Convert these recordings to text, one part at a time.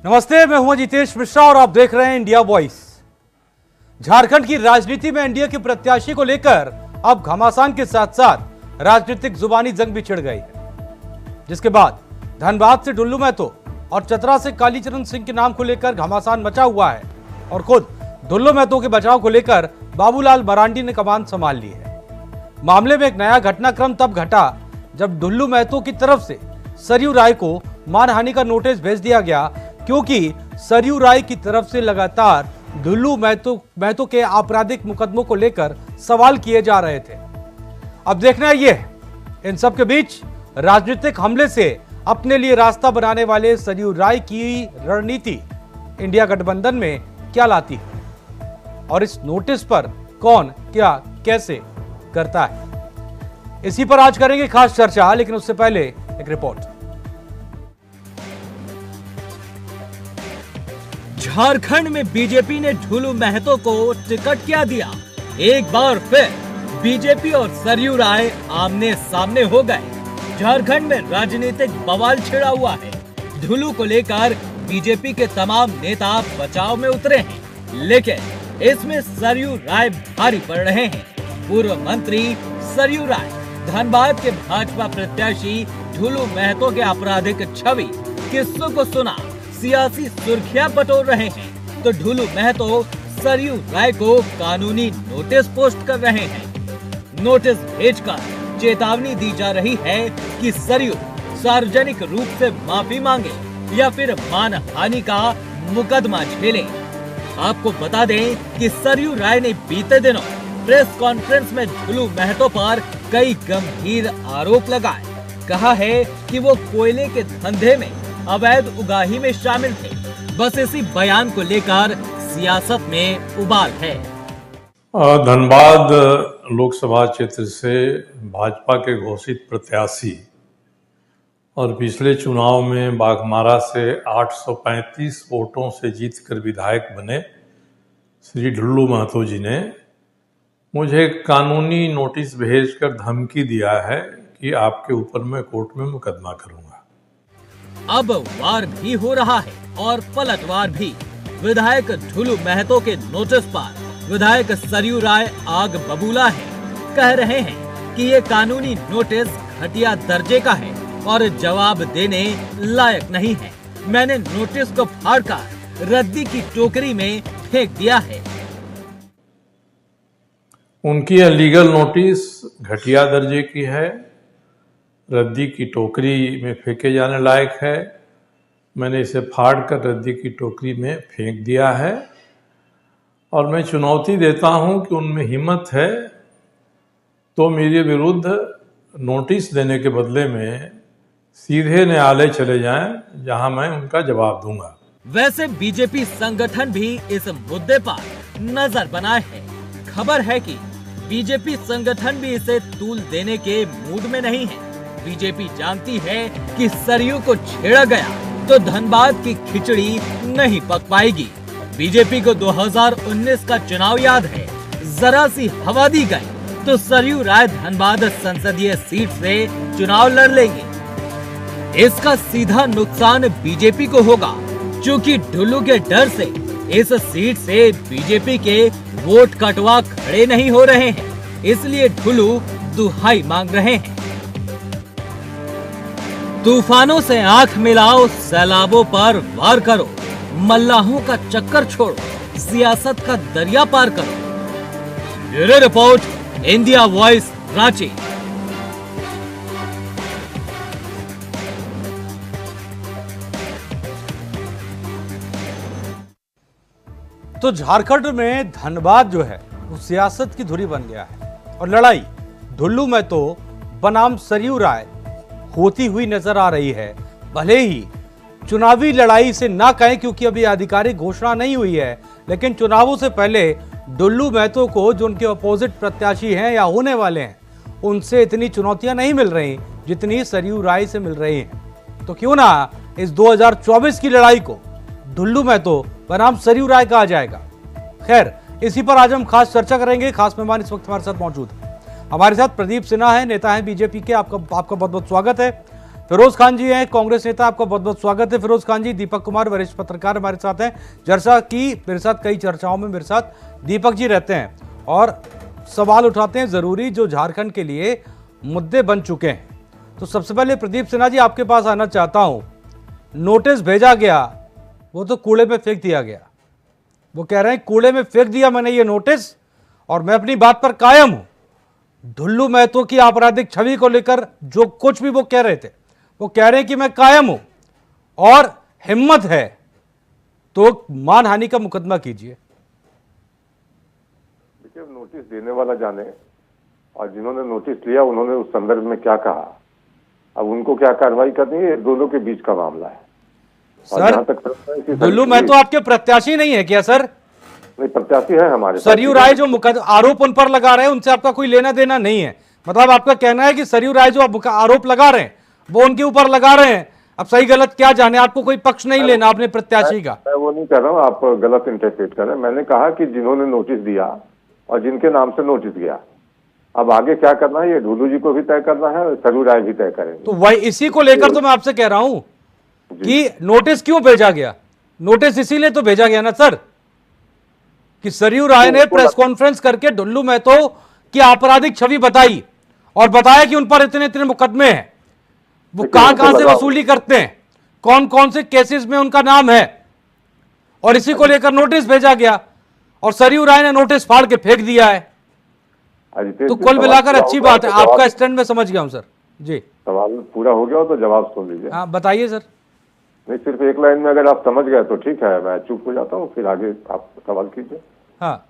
नमस्ते, मैं हूं जितेश मिश्रा और आप देख रहे हैं इंडिया वॉइस। झारखंड की राजनीति में एनडीए के प्रत्याशी को लेकर अब घमासान के साथ साथ राजनीतिक जुबानी जंग भी छिड़ गई है, जिसके बाद धनबाद से डुल्लू महतो और चतरा से कालीचरण सिंह के नाम को लेकर घमासान मचा हुआ है और खुद डुल्लू महतो के बचाव को लेकर बाबूलाल मरांडी ने कमान संभाल ली है। मामले में एक नया घटनाक्रम तब घटा जब डुल्लू महतो की तरफ से सरयू राय को मानहानि का नोटिस भेज दिया गया, क्योंकि सरयू राय की तरफ से लगातार डुल्लू महतो के आपराधिक मुकदमों को लेकर सवाल किए जा रहे थे। अब देखना ये है इन सब के बीच राजनीतिक हमले से अपने लिए रास्ता बनाने वाले सरयू राय की रणनीति इंडिया गठबंधन में क्या लाती है और इस नोटिस पर कौन क्या कैसे करता है, इसी पर आज करेंगे खास चर्चा। लेकिन उससे पहले एक रिपोर्ट। झारखंड में बीजेपी ने डुल्लू महतो को टिकट क्या दिया। एक बार फिर बीजेपी और सरयू राय आमने सामने हो गए। झारखंड में राजनीतिक बवाल छिड़ा हुआ है। डुल्लू को लेकर बीजेपी के तमाम नेता बचाव में उतरे हैं, लेकिन इसमें सरयू राय भारी पड़ रहे हैं। पूर्व मंत्री सरयू राय धनबाद के भाजपा प्रत्याशी डुल्लू महतो के आपराधिक छवि किस्सों को सुना सियासी सुर्खियां बटोर रहे हैं, तो डुल्लू महतो सरयू राय को कानूनी नोटिस पोस्ट कर रहे हैं। नोटिस भेजकर चेतावनी दी जा रही है कि सरयू सार्वजनिक रूप से माफी मांगे या फिर मानहानि का मुकदमा झेले। आपको बता दें कि सरयू राय ने बीते दिनों प्रेस कॉन्फ्रेंस में डुल्लू महतो पर कई गंभीर आरोप लगाए। कहा है कि वो कोयले के धंधे में अवैध उगाही में शामिल थे। बस इसी बयान को लेकर सियासत में उबाल है। धनबाद लोकसभा क्षेत्र से भाजपा के घोषित प्रत्याशी और पिछले चुनाव में बाघमारा से 835 वोटों से जीतकर विधायक बने श्री डुल्लू महतो जी ने मुझे कानूनी नोटिस भेजकर धमकी दिया है कि आपके ऊपर मैं कोर्ट में मुकदमा करूंगा। अब वार भी हो रहा है और पलटवार भी। विधायक डुल्लू महतो के नोटिस पर विधायक सरयू राय आग बबूला है। कह रहे हैं कि ये कानूनी नोटिस घटिया दर्जे का है और जवाब देने लायक नहीं है। मैंने नोटिस को फाड़कर रद्दी की टोकरी में फेंक दिया है। उनकी यह लीगल नोटिस घटिया दर्जे की है, रद्दी की टोकरी में फेंके जाने लायक है। मैंने इसे फाड़ कर रद्दी की टोकरी में फेंक दिया है और मैं चुनौती देता हूं कि उनमें हिम्मत है तो मेरे विरुद्ध नोटिस देने के बदले में सीधे न्यायालय चले जाएं, जहां मैं उनका जवाब दूंगा। वैसे बीजेपी संगठन भी इस मुद्दे पर नजर बनाए है। खबर है कि बीजेपी संगठन भी इसे तूल देने के मूड में नहीं है। बीजेपी जानती है कि सरयू को छेड़ा गया तो धनबाद की खिचड़ी नहीं पक पाएगी। बीजेपी को 2019 का चुनाव याद है। जरा सी हवा दी गई तो सरयू राय धनबाद संसदीय सीट से चुनाव लड़ लेंगे। इसका सीधा नुकसान बीजेपी को होगा, क्योंकि डुल्लू के डर से इस सीट से बीजेपी के वोट कटवा खड़े नहीं हो रहे हैं। इसलिए डुल्लू दुहाई मांग रहे हैं। तूफानों से आंख मिलाओ, सैलाबों पर वार करो, मल्लाहों का चक्कर छोड़ो, सियासत का दरिया पार करो। Bureau report, India voice, Ranchi. तो झारखंड में धनबाद जो है वो सियासत की धुरी बन गया है और लड़ाई डुल्लू महतो बनाम सरयू राय होती हुई नजर आ रही है। भले ही चुनावी लड़ाई से ना कहें, क्योंकि अभी आधिकारिक घोषणा नहीं हुई है, लेकिन चुनावों से पहले डुल्लू महतो को जो उनके अपोजिट प्रत्याशी हैं या होने वाले हैं, उनसे इतनी चुनौतियां नहीं मिल रही जितनी सरयू राय से मिल रही हैं। तो क्यों ना इस 2024 की लड़ाई को डुल्लू महतो बनाम सरयू राय कहा जाएगा। खैर, इसी पर आज हम खास चर्चा करेंगे। खास मेहमान इस वक्त हमारे साथ मौजूद है। हमारे साथ प्रदीप सिन्हा है, नेता है बीजेपी के। आपका बहुत बहुत स्वागत है। फिरोज खान जी हैं, कांग्रेस नेता, आपका बहुत बहुत स्वागत है। फिरोज खान जी, दीपक कुमार वरिष्ठ पत्रकार हमारे साथ हैं। जैसा कि मेरे साथ कई चर्चाओं में मेरे साथ दीपक जी रहते हैं और सवाल उठाते हैं जरूरी जो झारखंड के लिए मुद्दे बन चुके हैं। तो सबसे पहले प्रदीप सिन्हा जी आपके पास आना चाहता हूं। नोटिस भेजा गया, वो तो कूड़े में फेंक दिया गया। वो कह रहे हैं कूड़े में फेंक दिया मैंने ये नोटिस और मैं अपनी बात पर कायम हूं। ढुल्लू महतो की आपराधिक छवि को लेकर जो कुछ भी वो कह रहे थे, वो कह रहे हैं कि मैं कायम हूं और हिम्मत है तो मानहानि का मुकदमा कीजिए। देखिए, नोटिस देने वाला जाने और जिन्होंने नोटिस लिया उन्होंने उस संदर्भ में क्या कहा, अब उनको क्या कार्रवाई करनी है, दोनों के बीच का मामला है। सर, ढुल्लू महतो आपके प्रत्याशी नहीं है क्या सर? नहीं, प्रत्याशी है हमारे। सरयू राय जो आरोप उन पर लगा रहे हैं उनसे आपका कोई लेना देना नहीं है, मतलब आपका कहना है कि सरयू राय जो आप आरोप लगा रहे हैं वो उनके ऊपर लगा रहे हैं। अब सही गलत क्या जाने, आपको कोई पक्ष नहीं लेना अपने प्रत्याशी का। मैं वो नहीं कह रहा हूँ, आप गलत इंटरप्रेट कर रहे हैं। मैंने कहा कि जिन्होंने नोटिस दिया और जिनके नाम से नोटिस गया, अब आगे क्या करना है ये ढुल्लू जी को भी तय करना है और सरयू राय भी तय करेंगे। तो वही इसी को लेकर तो मैं आपसे कह रहा हूं कि नोटिस क्यों भेजा गया। नोटिस इसीलिए तो भेजा गया ना सर कि सरयू राय ने प्रेस कॉन्फ्रेंस करके ढुल्लू महतो की आपराधिक छवि बताई और बताया कि उन पर इतने इतने मुकदमे हैं, वो कहां कहां से वसूली करते हैं, कौन कौन से केसेस में उनका नाम है, और इसी को लेकर नोटिस भेजा गया और सरयू राय ने नोटिस फाड़ के फेंक दिया है। तो कुल मिलाकर अच्छी बात है, आपका स्टैंड में समझ गया हूं सर जी। सवाल पूरा हो गया हो तो जवाब सुन लीजिए। हाँ बताइए सर। नहीं, सिर्फ एक लाइन में अगर आप समझ गए तो ठीक है, मैं चुप हो जाता हूँ, फिर आगे आप सवाल कीजिए। हाँ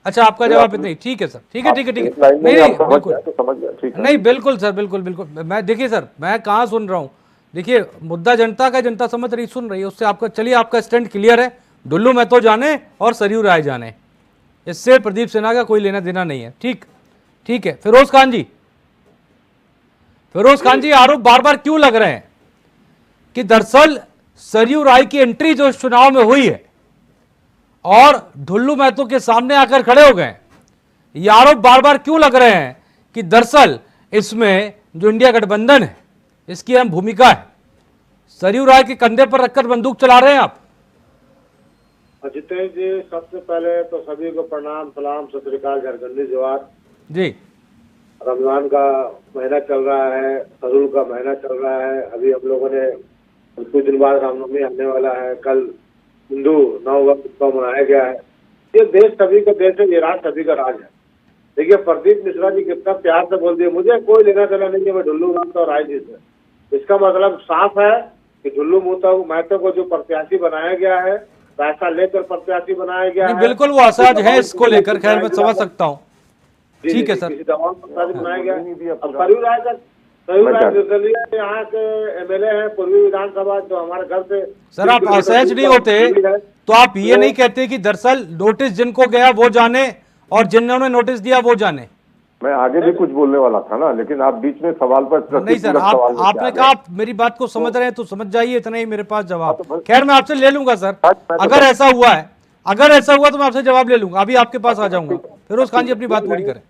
अच्छा, आपका जवाब नहीं, ठीक है सर, ठीक है ठीक है ठीक है। नहीं बिल्कुल तो समझ गया, ठीक है। नहीं बिल्कुल सर, बिल्कुल बिल्कुल। मैं देखिए सर, मैं कहाँ सुन रहा हूँ, देखिए मुद्दा जनता का, जनता समझ रही सुन रही है, उससे आपका चलिए आपका स्टैंड क्लियर है। ढुल्लू महतो जाने और सरयू राय जाने, इससे प्रदीप सिन्हा का कोई लेना देना नहीं है। ठीक ठीक है। फिरोज खान जी, फिरोज खान जी, आरोप बार बार क्यों लग रहे हैं कि दरअसल सरयू राय की एंट्री जो इस चुनाव में हुई है और ढुल्लू महतो के सामने आकर खड़े हो गए, ये आरोप बार बार क्यों लग रहे हैं कि दरअसल इसमें जो इंडिया गठबंधन है इसकी अहम भूमिका है। सरयू राय के कंधे पर रखकर बंदूक चला रहे हैं आप। जितेंद्र जी, सबसे पहले तो सभी को प्रणाम, सलाम, सत श्री अकाल, झारखंडी जवाहर जी। रमजान का महीना चल रहा है, सरूल का महीना चल रहा है। अभी हम लोगों ने कुछ दिन बाद रामनवमी आने वाला है, कल हिंदू नव उत्सव मनाया गया है। ये देश सभी का देश है, ये राज सभी का राज है। देखिए, प्रदीप मिश्रा जी कितना प्यार से बोल दिए, मुझे कोई लेना देना नहीं है मैं ढुल्लू महतो और राय जी से। इसका मतलब साफ है कि ढुल्लू महतो को जो प्रत्याशी बनाया गया है, पैसा लेकर प्रत्याशी बनाया गया है। बिल्कुल वो असहज है इसको लेकर, खैर मैं समझ सकता हूँ। ठीक है सर। किसी दबाव में प्रत्याशी बनाया गया। अब सरयू राय निर्दलीय यहाँ के एमएलए हैं, पूर्वी विधानसभा, जो हमारे घर से। सर आप असहज नहीं होते तो आप ये नहीं कहते कि दरअसल नोटिस जिनको गया वो जाने और जिन्होंने नोटिस दिया वो जाने। मैं आगे भी कुछ बोलने वाला था ना, लेकिन आप बीच में सवाल पर नहीं सर, आपने कहा आप मेरी बात को समझ रहे हैं तो समझ जाइए, इतना ही मेरे पास जवाब। खैर मैं आपसे ले लूंगा सर, अगर ऐसा हुआ है, अगर ऐसा हुआ तो मैं आपसे जवाब ले लूंगा। अभी आपके पास आ जाऊंगा। फिरोज खान जी अपनी बात पूरी करें।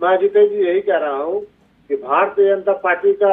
मैं जितेंद्र जी यही कह रहा हूँ कि भारतीय जनता पार्टी का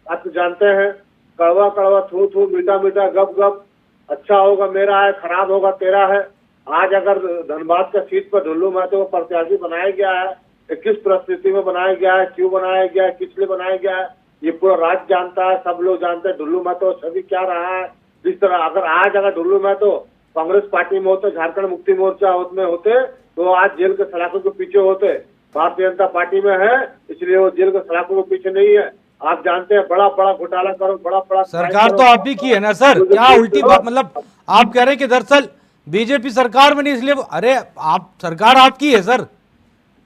आप जानते हैं, कड़वा कड़वा, थू थू, मीठा मीठा, गप गप, अच्छा होगा मेरा है, खराब होगा तेरा है। आज अगर धनबाद का सीट पर ढुल्लू महतो को प्रत्याशी बनाया गया है, किस परिस्थिति में बनाया गया है, क्यों बनाया गया है, किस लिए बनाया गया है, ये पूरा राज्य जानता है, सब लोग जानते हैं ढुल्लू महतो सभी क्या रहा है। जिस तरह अगर ढुल्लू महतो कांग्रेस पार्टी में होते, झारखंड मुक्ति मोर्चा में होते, तो आज जेल के सलाखों के पीछे होते। भारतीय जनता पार्टी में है इसलिए वो जेल के सलाखों के पीछे नहीं है। आप जानते हैं बड़ा बड़ा घोटाला करो, बड़ा बड़ा सरकार तो आप ही की है ना सर, क्या उल्टी बात, मतलब आप कह रहे हैं कि दरअसल बीजेपी सरकार में नहीं इसलिए, अरे आप सरकार आपकी है सर,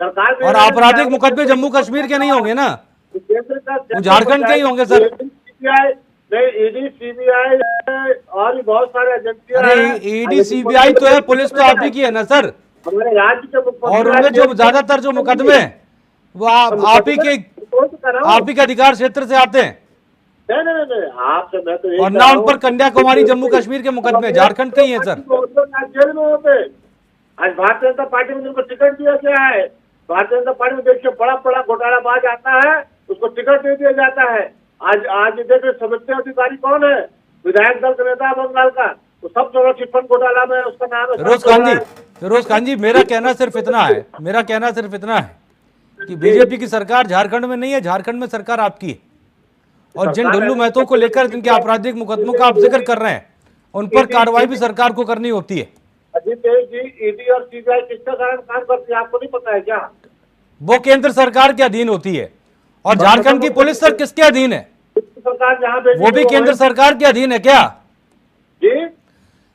सरकार और आपराधिक मुकदमे जम्मू कश्मीर के नहीं होंगे ना, झारखंड के ही होंगे सर। ईडी सीबीआई और भी बहुत सारे एजेंसियां। अरे ईडी सीबीआई तो है, पुलिस तो आप ही की है ना सर, हमारे राज्य के और उनमें जो ज्यादातर जो मुकदमे वो आप ही के अधिकार क्षेत्र से आते हैं। नहीं, आपसे मैं तो और ना उन पर कन्याकुमारी जम्मू कश्मीर के मुकदमे झारखंड के ही हैं सर। जेल में होते। आज भारतीय जनता पार्टी में जिनको टिकट दिया गया है, भारतीय जनता पार्टी में देखिए बड़ा बड़ा घोटालाबाज आता है, उसको टिकट दे दिया जाता है। आज देख रहे समस्या अधिकारी कौन है? विधायक दल का नेता है बंगाल का, तो सब जगह चिटफंड घोटाला में उसका नाम है। फिरोज खान जी, मेरा कहना सिर्फ इतना है कि बीजेपी की सरकार झारखंड में नहीं है, झारखंड में सरकार आपकी है। और जिन ढुल्लू महतो को लेकर जिनके आपराधिक मुकदमों का आप जिक्र कर रहे हैं, उन पर कार्रवाई भी सरकार को करनी होती है। अजीत देव जी, ईडी और सीबीआई किसके कारण काम करती है आपको नहीं पता है क्या? वो केंद्र सरकार के अधीन होती है। और झारखंड की पुलिस सर किसके अधीन है? सरकार जहाँ वो भी केंद्र सरकार के अधीन है क्या जी?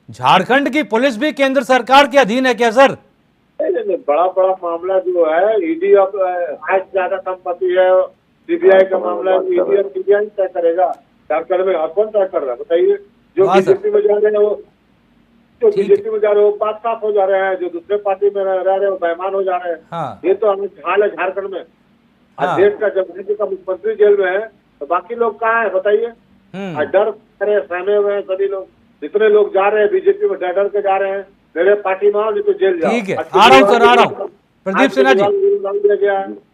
झारखंड की पुलिस भी केंद्र सरकार के अधीन है क्या सर? नहीं, बड़ा मामला जो है ईडी और आज ज्यादा संपत्ति है, सीबीआई का मामला ईडी और सीबीआई तय करेगा। झारखंड में कौन तय कर रहा है बताइए? जो बीजेपी में जा रहे हैं वो पास साफ हो जा रहे हैं, जो दूसरे पार्टी में रह रहे हैं वो बेईमान हो जा रहे हैं। हाँ। ये तो हाल है झारखंड में। हाँ। देश का जब का मुख्यमंत्री जेल में है तो बाकी लोग कहाँ है बताइए? डर करे सहमे हुए हैं सभी लोग। जितने लोग जा रहे हैं बीजेपी में डर के जा रहे हैं, मेरे पार्टी में आओ नहीं तो जेल जाओ। ठीक है, आ रहा हूँ सर, आ रहा हूँ। प्रदीप सिन्हा जी,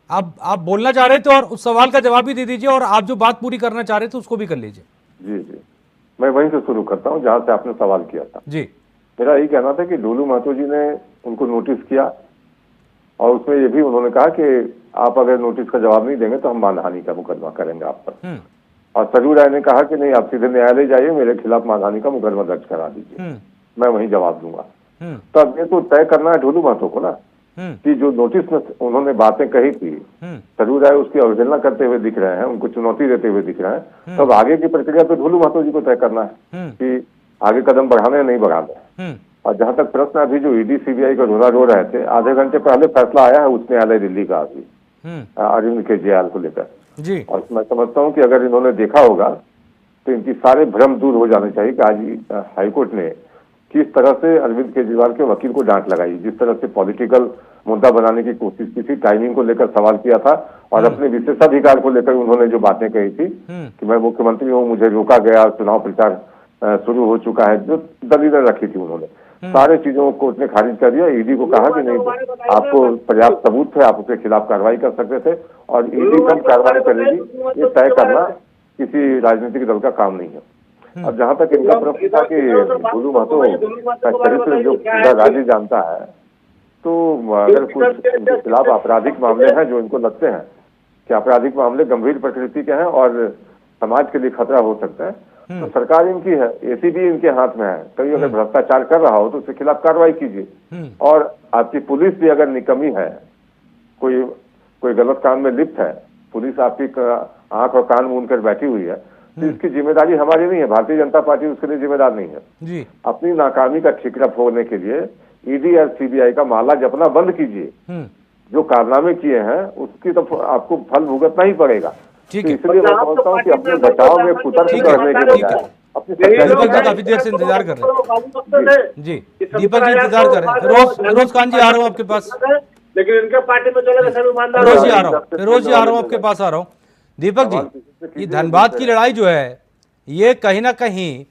आप बोलना चाह रहे थे और उस सवाल का जवाब भी दे दीजिए, और आप जो बात पूरी करना चाह रहे थे उसको भी कर लीजिए। जी, मैं वहीं से शुरू करता हूँ जहाँ से आपने सवाल किया था। जी, मेरा यही कहना था कि ढुल्लू महतो जी ने उनको नोटिस किया और उसमें ये भी उन्होंने कहा कि आप अगर नोटिस का जवाब नहीं देंगे तो हम मानहानि का मुकदमा करेंगे आप पर। और सरयू राय ने कहा कि नहीं, आप सीधे न्यायालय जाइए, मेरे खिलाफ मानहानि का मुकदमा दर्ज करा दीजिए, मैं वहीं जवाब दूंगा। तो अब ये तो तय करना है ढुल्लू महतो को ना कि जो नोटिस में उन्होंने बातें कही थी, सरयू राय उसकी अवहेलना करते हुए दिख रहे हैं, उनको चुनौती देते हुए दिख रहे हैं, तो अब आगे की प्रक्रिया तो ढुल्लू महतो जी को तय करना है कि आगे कदम बढ़ाने या नहीं बढ़ाने। और जहां तक प्रश्न अभी जो ईडी सीबीआई का रोना रो रहे थे, आधे घंटे पहले फैसला आया है उच्च न्यायालय दिल्ली का अभी अरविंद केजरीवाल को लेकर। और मैं समझता हूं कि अगर इन्होंने देखा होगा तो इनकी सारे भ्रम दूर हो जाने चाहिए कि आज हाईकोर्ट ने किस तरह से अरविंद केजरीवाल के वकील को डांट लगाई, जिस तरह से पॉलिटिकल मुद्दा बनाने की कोशिश की थी, टाइमिंग को लेकर सवाल किया था, और अपने विशेषाधिकार को लेकर उन्होंने जो बातें कही थी कि मैं मुख्यमंत्री हूँ, मुझे रोका गया, चुनाव प्रचार शुरू हो चुका है, जो दलीलें रखी थी उन्होंने, सारे चीजों को कोर्ट ने खारिज कर दिया। ईडी को कहा कि नहीं, आपको पर्याप्त सबूत थे, आप उसके खिलाफ कार्रवाई कर सकते थे, और ईडी कब कार्रवाई करेगी ये तय करना किसी राजनीतिक दल का काम नहीं है। अब जहां तक इनका प्रश्न था कि ढुल्लू महतो का चरित्र जो पूरा राज्य जानता है, तो अगर कुछ इनके खिलाफ आपराधिक मामले हैं जो इनको लगते हैं कि आपराधिक मामले गंभीर प्रकृति के हैं और समाज के लिए खतरा हो सकता है, तो सरकार इनकी है, एसीबी इनके हाथ में है। कहीं अगर भ्रष्टाचार कर रहा हो तो उसके खिलाफ कार्रवाई कीजिए। और आपकी पुलिस भी अगर निकम्मी है, कोई गलत काम में लिप्त है, पुलिस आपकी आंख और कान मूंद कर बैठी हुई है, तो इसकी जिम्मेदारी हमारी नहीं है, भारतीय जनता पार्टी उसके लिए जिम्मेदार नहीं है जी। अपनी नाकामी का ठिकरा फोड़ने के लिए ईडी और सीबीआई का माला जपना बंद कीजिए। जो कारनामे किए हैं उसकी तो आपको फल भुगतना ही पड़ेगा। ठीक है, इसलिए मैं समझता हूँ कि अपने बचाव में कुतर्क करने के बजाय काफी देर से इंतजार कर रहे हैं जी। दीपक जी इंतजार कर रहे हैं। फिरोज खान जी आ रहा हूँ आपके पास, लेकिन इनके पार्टी में चलेगा सर ईमानदार। फिरोज जी आ रहा हूँ आपके पास आ रहा हूँ। दीपक जी, ये धनबाद की लड़ाई जो है ये कहीं ना कहीं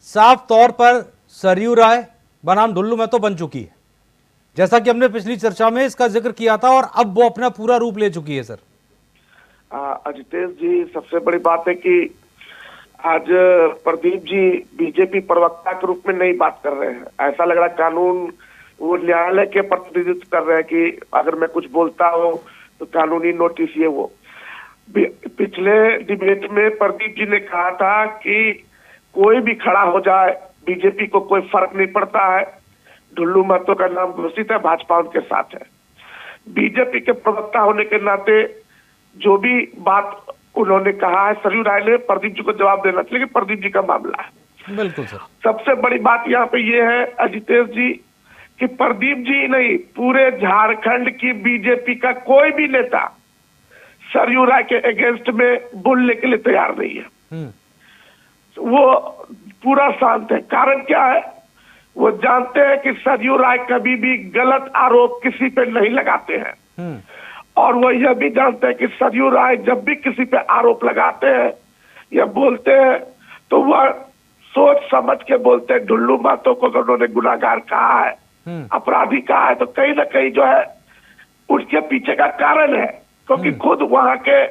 साफ तौर पर सरयू राय बनाम ढुल्लू महतो बन चुकी है, जैसा कि हमने पिछली चर्चा में इसका जिक्र किया था, और अब वो अपना पूरा रूप ले चुकी है। सर अजितेश जी, सबसे बड़ी बात है कि आज प्रदीप जी बीजेपी प्रवक्ता के रूप में नहीं बात कर रहे हैं। ऐसा लग रहा है कानून वो न्यायालय के प्रतिनिधित्व कर रहे हैं कि अगर मैं कुछ बोलता हूँ तो कानूनी नोटिस ये वो। पिछले डिबेट में प्रदीप जी ने कहा था कि कोई भी खड़ा हो जाए बीजेपी को कोई फर्क नहीं पड़ता है, ढुल्लू महतो का नाम घोषित है, भाजपा उनके साथ है। बीजेपी के प्रवक्ता होने के नाते जो भी बात उन्होंने कहा है, सरयू राय ने प्रदीप जी को जवाब देना चाहिए, लेकिन प्रदीप जी का मामला है। बिल्कुल सर। सबसे बड़ी बात यहाँ पे ये है अजितेश जी कि प्रदीप जी नहीं, पूरे झारखंड की बीजेपी का कोई भी नेता सरयू राय के अगेंस्ट में बोलने के लिए तैयार नहीं है। वो पूरा शांत है। कारण क्या है? वो जानते हैं कि सरयू राय कभी भी गलत आरोप किसी पे नहीं लगाते हैं, और वो यह भी जानते हैं कि सरयू राय जब भी किसी पे आरोप लगाते हैं या बोलते हैं तो वह सोच समझ के बोलते हैं। ढुल्लू महतो को अगर उन्होंने गुनाहगार कहा है, अपराधी कहा है, तो कहीं ना कहीं जो है उसके पीछे का कारण है, क्योंकि खुद वहां के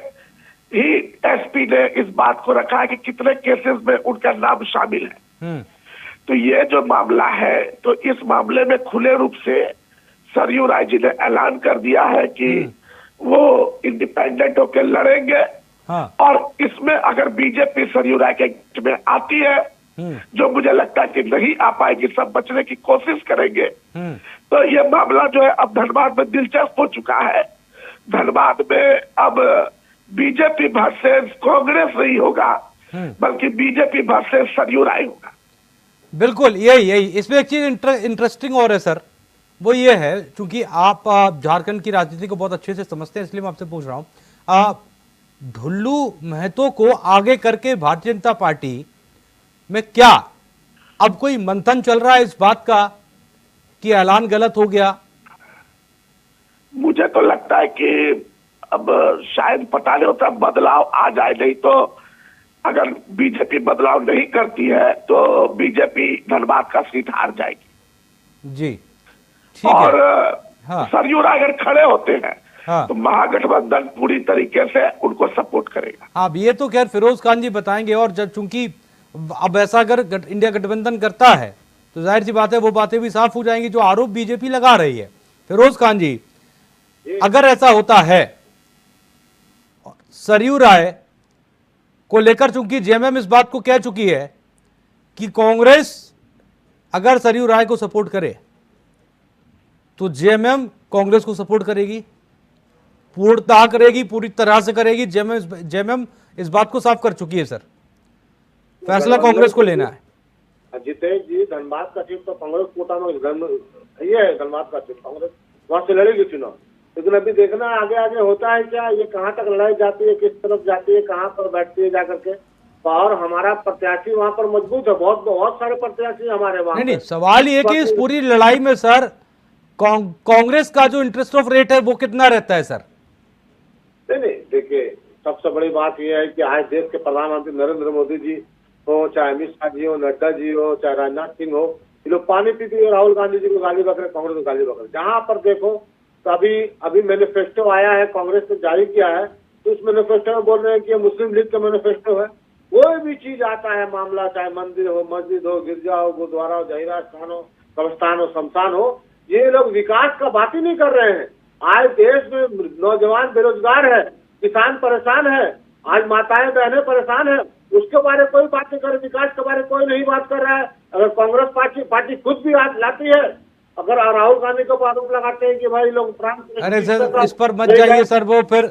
ही एसपी ने इस बात को रखा है कि कितने केसेस में उनका नाम शामिल है। तो ये जो मामला है, तो इस मामले में खुले रूप से सरयू राय जी ने ऐलान कर दिया है कि वो इंडिपेंडेंट होकर लड़ेंगे। हाँ। और इसमें अगर बीजेपी सरयू राय के गठ में आती है, जो मुझे लगता है कि नहीं आ पाएगी, सब बचने की कोशिश करेंगे, तो ये मामला जो है अब धनबाद में दिलचस्प हो चुका है। धनबाद में अब बीजेपी वर्सेस कांग्रेस नहीं होगा, बल्कि बीजेपी वर्सेस सरयू राय होगा। बिल्कुल, यही इसमें एक चीज इंटरेस्टिंग और है सर, वो ये है, क्योंकि आप झारखंड की राजनीति को बहुत अच्छे से समझते हैं, इसलिए मैं आपसे पूछ रहा हूं, ढुल्लू महतो को आगे करके भारतीय जनता पार्टी में क्या अब कोई मंथन चल रहा है इस बात का कि ऐलान गलत हो गया? मुझे तो लगता है कि अब शायद पता नहीं होता बदलाव आ जाए, नहीं तो अगर बीजेपी बदलाव नहीं करती है तो बीजेपी धनबाद का सीट हार जाएगी। जी, ठीक और है। हाँ। सरयू राय अगर खड़े होते हैं, हाँ। तो महागठबंधन पूरी तरीके से उनको सपोर्ट करेगा। हाँ, ये तो खैर फिरोज खान जी बताएंगे। और जब चूंकि अब ऐसा अगर इंडिया गठबंधन करता है तो जाहिर सी बात है वो बातें भी साफ हो जाएंगी जो आरोप बीजेपी लगा रही है। फिरोज खान जी, अगर ऐसा होता है, सरयू राय को लेकर चूंकि जेएमएम इस बात को कह चुकी है कि कांग्रेस अगर सरयू राय को सपोर्ट करे तो जेएमएम कांग्रेस को सपोर्ट करेगी, पूर्णतः करेगी, पूरी तरह से करेगी। जेएमएम इस बात को साफ कर चुकी है सर, फैसला कांग्रेस को लेना है। जितेश जी, धनबाद का सीट तो कांग्रेस कोटा में ये है, धनबाद का सीट कांग्रेस वहां से लड़ेगी चुनाव, लेकिन अभी देखना आगे आगे होता है क्या, ये कहाँ तक लड़ाई जाती है, किस तरफ जाती है, कहाँ पर बैठती है जाकर के। और हमारा प्रत्याशी वहाँ पर मजबूत है, बहुत बहुत सारे प्रत्याशी हमारे वहाँ। नहीं, सवाल ये कि इस पूरी लड़ाई में सर कांग्रेस का जो इंटरेस्ट ऑफ रेट है वो कितना रहता है सर? नहीं, देखिए सबसे बड़ी बात यह है कि आज देश के प्रधानमंत्री नरेंद्र मोदी जी हो, चाहे अमित शाह जी हो, नड्डा जी हो, चाहे राजनाथ सिंह हो, ये लोग पानी पीते हुए राहुल गांधी जी को गाली बकरे, कांग्रेस को गाली बकरे। जहां पर देखो तो अभी मैनिफेस्टो आया है, कांग्रेस ने जारी किया है, तो उस मैनिफेस्टो में बोल रहे हैं कि ये मुस्लिम लीग का मैनिफेस्टो है। कोई भी चीज आता है मामला, चाहे मंदिर हो, मस्जिद हो, गिरजा हो, गुरुद्वारा हो, जहीरा स्थान हो, कब्रिस्तान हो, शमशान हो, ये लोग विकास का बात ही नहीं कर रहे हैं। आज देश में नौजवान बेरोजगार है, किसान परेशान है, आज माताएं बहनें परेशान है, उसके बारे में कोई बात नहीं कर रहे, विकास के बारे में कोई नहीं बात कर रहा है। अगर कांग्रेस पार्टी खुद भी लाती है, अगर राहुल गांधी को आरोप लगाते हैं कि भाई लोग प्रांत, अरे सर इस पर मत जाइए सर, वो फिर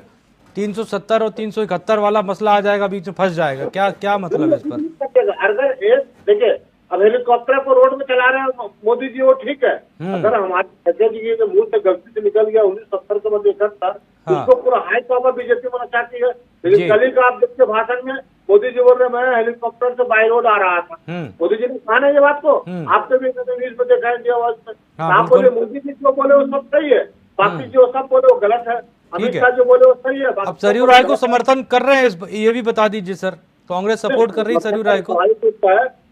370 और 371 वाला मसला आ जाएगा, बीच में फंस जाएगा। क्या मतलब है इस पर? अगर देखिए अब हेलीकॉप्टर को रोड में चला रहे हैं मोदी जी, वो ठीक है। अगर हमारे अध्यक्ष जी के मुंह से गलती से निकल गया 1970 के बाद इकट्ठा, उसको पूरा हाई पावर बीजेपी बनना चाहती है। लेकिन कल ही का आप देखते भाषण में मोदी जी बोल रहे मैं हेलीकॉप्टर से बाई रोड आ रहा था। मोदी जी ने कहा ये बात को, आपने भी न्यूज में देखा इंडिया वॉइस में। आप बोले मोदी जी जो बोले वो सब सही है, बाकी जो सब बोले वो गलत है, अमित शाह जो बोले वो सही है। अब सरयू राय को समर्थन कर रहे हैं, ये भी बता दीजिए सर, कांग्रेस सपोर्ट कर रही है सरयू राय को?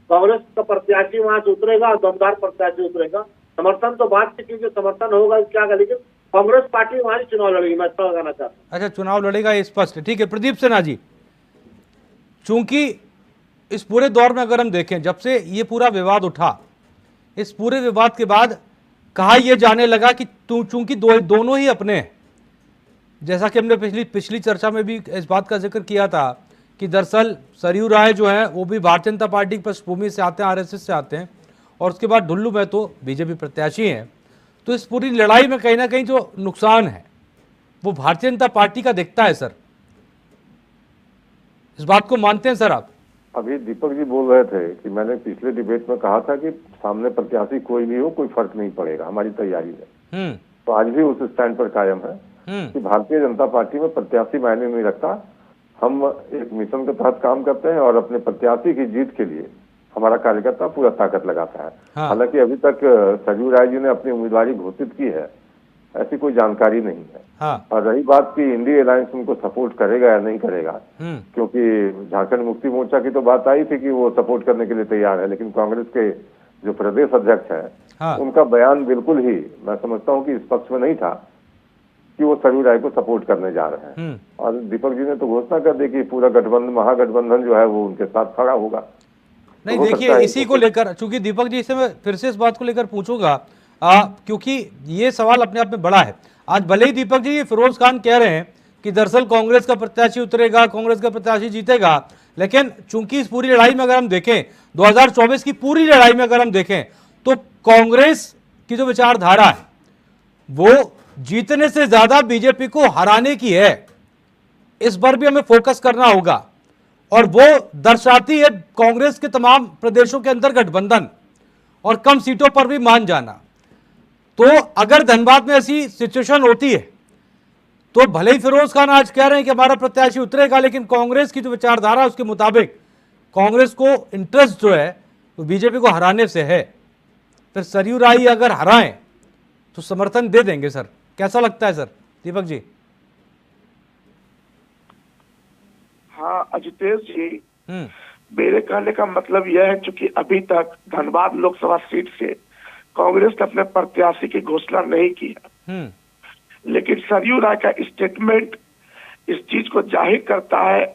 कांग्रेस का प्रत्याशी वहां से उतरेगा, दमदार प्रत्याशी उतरेगा। समर्थन तो बात की चीज, समर्थन होगा क्या, लेकिन कांग्रेस पार्टी वहां चुनाव लड़ेगी, मैं अच्छा लगाना चाहता हूँ। अच्छा, चुनाव लड़ेगा ये स्पष्ट है, ठीक है। प्रदीप सिन्हा जी, चूंकि इस पूरे दौर में अगर हम देखें, जब से ये पूरा विवाद उठा, इस पूरे विवाद के बाद कहा यह जाने लगा कि चूंकि दोनों ही अपने हैं, जैसा कि हमने पिछली चर्चा में भी इस बात का जिक्र किया था कि दरअसल सरयू राय जो है वो भी भारतीय जनता पार्टी की पृष्ठभूमि से आते हैं, आरएसएस से आते हैं, और उसके बाद ढुल्लू महतो बीजेपी प्रत्याशी हैं। तो इस पूरी लड़ाई में कहीं ना कहीं जो नुकसान है वो भारतीय जनता पार्टी का दिखता है सर, इस बात को मानते हैं सर आप? अभी दीपक जी बोल रहे थे कि मैंने पिछले डिबेट में कहा था कि सामने प्रत्याशी कोई भी हो, कोई फर्क नहीं पड़ेगा, हमारी तैयारी है। तो आज भी उस स्टैंड पर कायम है कि भारतीय जनता पार्टी में प्रत्याशी मायने नहीं रखता। हम एक मिशन के तहत काम करते हैं और अपने प्रत्याशी की जीत के लिए हमारा कार्यकर्ता पूरा ताकत लगाता है। हालांकि अभी तक सरयू राय जी ने अपनी उम्मीदवारी घोषित की है, ऐसी कोई जानकारी नहीं है। और रही बात की इंडिया अलायंस उनको सपोर्ट करेगा या नहीं करेगा, क्योंकि झारखंड मुक्ति मोर्चा की तो बात आई थी कि वो सपोर्ट करने के लिए तैयार है, लेकिन कांग्रेस के जो प्रदेश अध्यक्ष है उनका बयान बिल्कुल ही मैं समझता हूँ कि इस पक्ष में नहीं था। कि वो सरयू राय को सपोर्ट करने जा रहे हैं। और दीपक जी ने तो घोषणा कर दी कि पूरा गठबंधन, महागठबंधन जो है वो उनके साथ खड़ा होगा। नहीं हो सकता देखिए, है इसी को लेकर, चूंकि दीपक जी से मैं फिर से इस बात को लेकर पूछूंगा, क्योंकि ये सवाल अपने आप में बड़ा है। आज भले ही दीपक जी ये फिरोज खान कह रहे हैं कि दरअसल कांग्रेस का प्रत्याशी उतरेगा, कांग्रेस का प्रत्याशी जीतेगा, लेकिन चूंकि इस पूरी लड़ाई में अगर हम देखें, 2024 की पूरी लड़ाई में अगर हम देखें, तो कांग्रेस की जो विचारधारा है वो जीतने से ज्यादा बीजेपी को हराने की है। इस पर भी हमें फोकस करना होगा, और वो दर्शाती है कांग्रेस के तमाम प्रदेशों के अंदर गठबंधन और कम सीटों पर भी मान जाना। तो अगर धनबाद में ऐसी सिचुएशन होती है तो भले ही फिरोज खान आज कह रहे हैं कि हमारा प्रत्याशी उतरेगा, लेकिन कांग्रेस की जो विचारधारा उसके मुताबिक कांग्रेस को इंटरेस्ट जो है वो बीजेपी को हराने से है। फिर सरयू राय अगर हराएं तो समर्थन दे देंगे सर, कैसा लगता है सर दीपक जी? हाँ अजितेश जी, मेरे कहने का मतलब यह है, चूंकि अभी तक धनबाद लोकसभा सीट से कांग्रेस ने अपने प्रत्याशी की घोषणा नहीं की है, लेकिन सरयू राय का स्टेटमेंट इस चीज को जाहिर करता है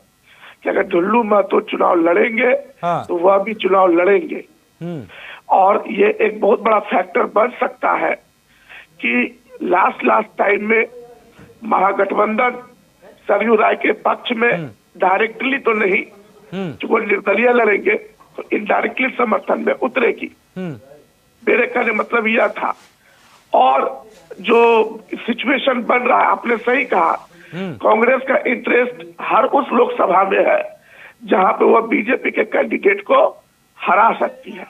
कि अगर ढुल्लू महतो चुनाव लड़ेंगे तो वह भी चुनाव लड़ेंगे। और ये एक बहुत बड़ा फैक्टर बन सकता है कि लास्ट टाइम में महागठबंधन सरयू राय के पक्ष में डायरेक्टली तो नहीं, जो वो निर्दलीय लड़ेंगे तो इनडायरेक्टली समर्थन में उतरेगी। मेरे कहने मतलब यह था। और जो सिचुएशन बन रहा है, आपने सही कहा, कांग्रेस का इंटरेस्ट हर उस लोकसभा में है जहां पे वह बीजेपी के कैंडिडेट को हरा सकती है।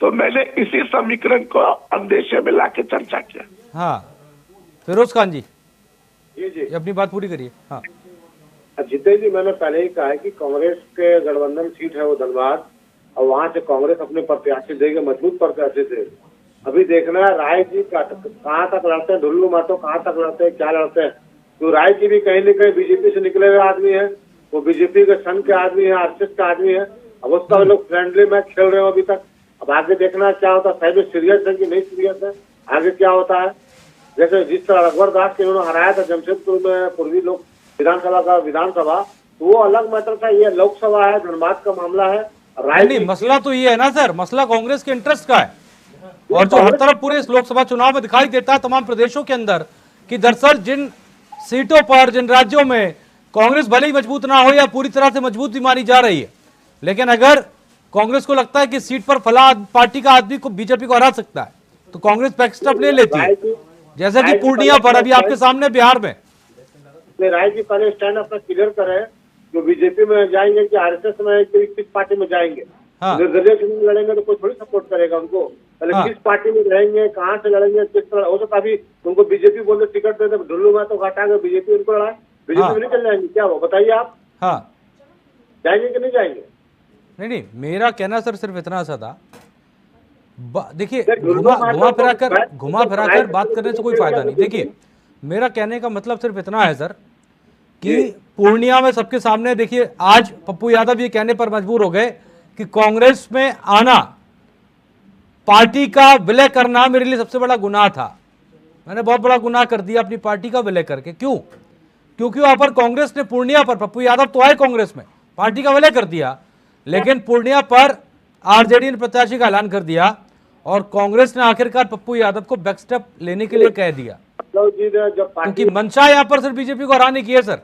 तो मैंने इसी समीकरण को अंदेशे में लाके चर्चा किया। फिरोज खान जी, जी अपनी बात पूरी करिए। जितेंद्र जी, मैंने पहले ही कहा है कि कांग्रेस के गठबंधन सीट है वो धनबाद, और वहां से कांग्रेस अपने प्रत्याशी देगी, मजबूत प्रत्याशी थे। अभी देखना है राय जी कहाँ तक लड़ते हैं, ढुल्लू महतो कहाँ तक लड़ते हैं, क्या लड़ते हैं। तो राय जी भी कहीं न कहीं बीजेपी से निकले हुए आदमी है, वो बीजेपी के संघ के आदमी है, आरएसएस का आदमी है। अब उसका लोग फ्रेंडली मैच खेल रहे हो अभी तक। अब आगे देखना क्या होता है, सही में सीरियस है कि नहीं सीरियस है, आगे क्या होता है। जैसे जिस तरह रघुवर दास के उन्होंने हराया था जमशेदपुर में पूर्वी लोक विधानसभा, तो वो अलग मैटर था। ये लोकसभा है, धनबाद का मामला है। नहीं, मसला तो ये है ना सर, मसला कांग्रेस के इंटरेस्ट का है, और जो हर तरफ पूरे इस लोकसभा चुनाव में दिखाई देता है तमाम प्रदेशों के अंदर, कि दरअसल जिन सीटों पर, जिन राज्यों में कांग्रेस भले ही मजबूत ना हो या पूरी तरह से मजबूत भी मानी जा रही है, लेकिन अगर कांग्रेस को लगता है कि सीट पर फला पार्टी का आदमी को बीजेपी को हरा सकता है, तो कांग्रेस बैकस्टेप ले लेती है। जैसे कि पूर्णिया पर अभी आपके सामने बिहार में राय जी पहले स्टैंड अपना क्लियर करें, जो बीजेपी में जाएंगे कि आरएसएस में, किस पार्टी में जाएंगे। निर्दलीय चुनाव लड़ेंगे तो कोई थोड़ी सपोर्ट करेगा उनको। पहले किस पार्टी में रहेंगे, कहाँ से लड़ेंगे, किस तरह हो सकता। अभी उनको बीजेपी बोलते टिकट दे दे, ढुल्लू में तो घटा के बीजेपी उनको लड़ा, बीजेपी में नहीं चल जाएंगे क्या? वो बताइए आप, जाएंगे कि नहीं जाएंगे? नहीं, मेरा कहना सर सिर्फ इतना सा था, देखिए घुमा फिरा कर बात करने से कोई फायदा नहीं। देखिए मेरा कहने का मतलब सिर्फ इतना है सर कि पूर्णिया में सबके सामने, देखिए आज पप्पू यादव ये कहने पर मजबूर हो गए कि कांग्रेस में आना, पार्टी का विलय करना मेरे लिए सबसे बड़ा गुनाह था। मैंने बहुत बड़ा गुनाह कर दिया अपनी पार्टी का विलय करके। क्यों? क्योंकि वहां पर कांग्रेस ने पूर्णिया पर, पप्पू यादव तो आए कांग्रेस में, पार्टी का विलय कर दिया, लेकिन पूर्णिया पर आरजेडी ने प्रत्याशी का ऐलान कर दिया, और कांग्रेस ने आखिरकार पप्पू यादव को बैकस्टेप लेने के लिए कह दिया, क्योंकि मंशा यहाँ पर सिर्फ बीजेपी को हराने की है। सर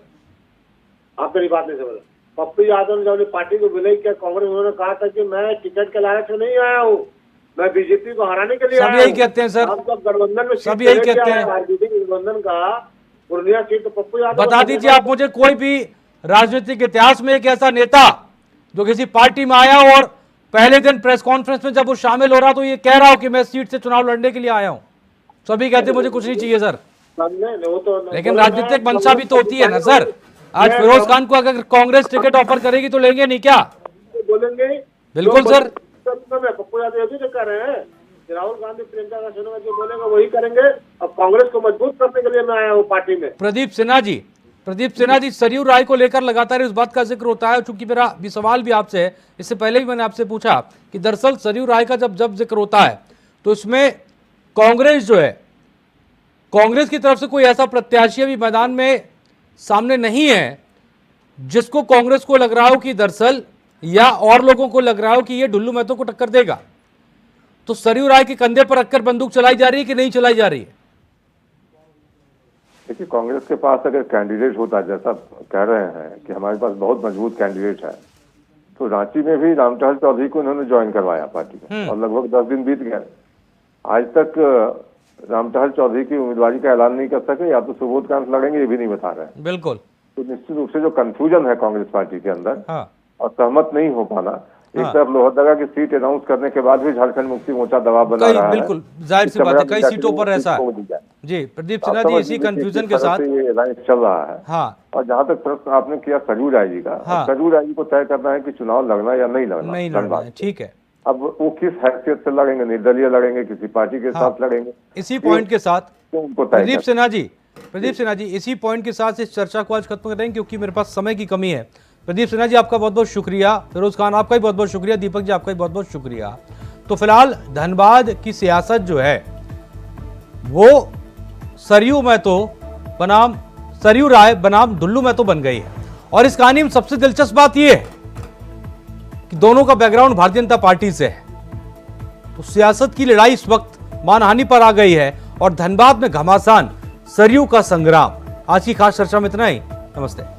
आप मेरी बात नहीं समझ। पप्पू यादव ने जब पार्टी को विलय किया कांग्रेस, उन्होंने कहा था कि मैं टिकट के लालच से नहीं आया हूँ, मैं बीजेपी को हराने के लिए आया हूँ। सब यही कहते हैं सर, गठबंधन में सब यही कहते हैं। गठबंधन का पूर्णिया सीट तो पप्पू यादव। बता दीजिए आप मुझे कोई भी राजनीतिक इतिहास में एक ऐसा नेता जो किसी पार्टी में आया और पहले दिन प्रेस कॉन्फ्रेंस में जब वो शामिल हो रहा तो ये कह रहा हो कि मैं सीट से चुनाव लड़ने के लिए आया हूं। सभी कहते मुझे कुछ नहीं चाहिए सर, लेकिन राजनीतिक मंशा भी तो होती है ना सर। आज फिरोज खान को अगर कांग्रेस टिकट ऑफर करेगी तो लेंगे नहीं क्या? बोलेंगे बिल्कुल सर। पप्पू यादव ये भी कर रहे हैं, राहुल गांधी प्रियंका का चुनाव जो बोलेगा वही करेंगे। अब कांग्रेस को मजबूत करने के लिए मैं आया हूँ पार्टी में। प्रदीप सिन्हा जी, सरयू राय को लेकर लगातार इस बात का जिक्र होता है, चूंकि मेरा भी सवाल भी आपसे है, इससे पहले भी मैंने आपसे पूछा कि दरअसल सरयू राय का जब जिक्र होता है तो इसमें कांग्रेस जो है कांग्रेस की तरफ से कोई ऐसा प्रत्याशी अभी मैदान में सामने नहीं है जिसको कांग्रेस को लग रहा हो कि दरअसल, या और लोगों को लग रहा हो कि ये ढुल्लू महतो को टक्कर देगा। तो सरयू राय के कंधे पर रखकर बंदूक चलाई जा रही है कि नहीं चलाई जा रही है? देखिए, कांग्रेस के पास अगर कैंडिडेट होता, जैसा कह रहे हैं कि हमारे पास बहुत मजबूत कैंडिडेट है, तो रांची में भी रामटहल चौधरी को उन्होंने ज्वाइन करवाया पार्टी में, और लगभग 10 दिन बीत गए। आज तक रामटहल चौधरी की उम्मीदवारी का ऐलान नहीं कर सके, या तो सुबोध कांत लड़ेंगे, ये भी नहीं बता रहे हैं। बिल्कुल। तो निश्चित रूप से जो कंफ्यूजन है कांग्रेस पार्टी के अंदर, हाँ। और सहमत नहीं हो पाना, एक तरफ लोहरदगा की सीट अनाउंस करने के बाद भी झारखंड मुक्ति मोर्चा दबाव बना रहा है। बिल्कुल जाहिर सी बात है, कई सीटों पर ऐसा है। जी प्रदीप सिन्हा जी, इसी कंफ्यूजन के साथ ये अलायंस चल रहा है। हाँ। और जहां तक प्रश्न आपने किया सरयू राय जी का, हाँ। सरयू राय जी को तय करना है कि चुनाव लड़ना या नहीं लड़ना। नहीं लड़ना है, ठीक है। अब वो किस हैसियत से लड़ेंगे, निर्दलीय लड़ेंगे, किसी पार्टी के साथ लड़ेंगे, इसी पॉइंट के साथ उनको तय प्रदीप सिन्हा जी इसी पॉइंट के साथ इस चर्चा को आज खत्म करेंगे क्योंकि मेरे पास समय की कमी है। प्रदीप सिन्हा जी आपका बहुत बहुत शुक्रिया, फिरोज खान आपका भी बहुत बहुत शुक्रिया, दीपक जी आपका भी बहुत बहुत शुक्रिया। तो फिलहाल धनबाद की सियासत जो है वो सरयू राय बनाम ढुल्लू महतो बन गई है। और इस कहानी में सबसे दिलचस्प बात यह है कि दोनों का बैकग्राउंड भारतीय जनता पार्टी से है। तो सियासत की लड़ाई इस वक्त मानहानि पर आ गई है और धनबाद में घमासान सरयू का संग्राम। आज की खास चर्चा में इतना ही। नमस्ते।